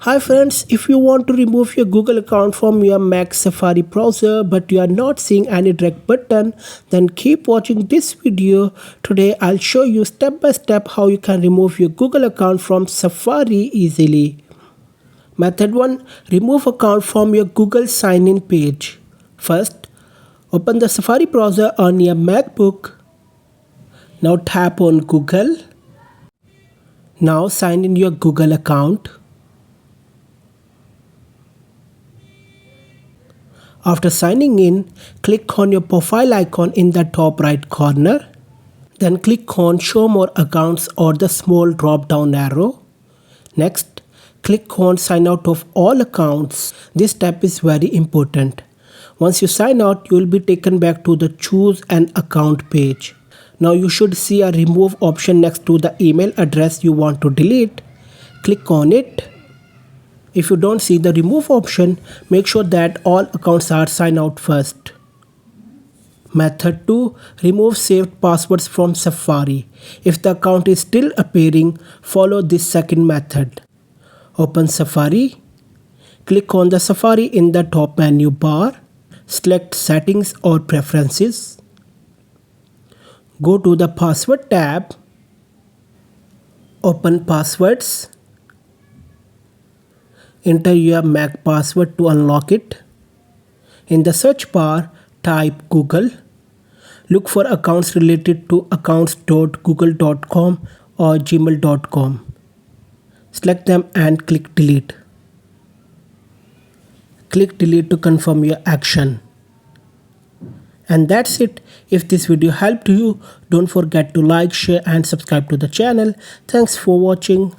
Hi friends, if you want to remove your Google account from your Mac Safari browser but you are not seeing any direct button, then keep watching this video. Today I'll show you step by step how you can remove your Google account from Safari easily. Method 1. Remove account from your Google sign-in page. First, open the Safari browser on your MacBook. Now tap on Google. Now sign in your Google account. After signing in, click on your profile icon in the top right corner. Then click on Show More Accounts or the small drop down arrow. Next, click on Sign Out of All Accounts. This step is very important. Once you sign out, you will be taken back to the Choose an Account page. Now you should see a Remove option next to the email address you want to delete. Click on it. If you don't see the remove option, make sure that all accounts are signed out first. Method 2. Remove saved passwords from Safari. If the account is still appearing, follow this second method. Open Safari. Click on the Safari in the top menu bar. Select Settings or Preferences. Go to the Password tab. Open Passwords. Enter your Mac password to unlock it. In the search bar, type Google. Look for accounts related to accounts.google.com or gmail.com. Select them and click Delete. Click Delete to confirm your action. And that's it. If this video helped you, don't forget to like, share and subscribe to the channel. Thanks for watching.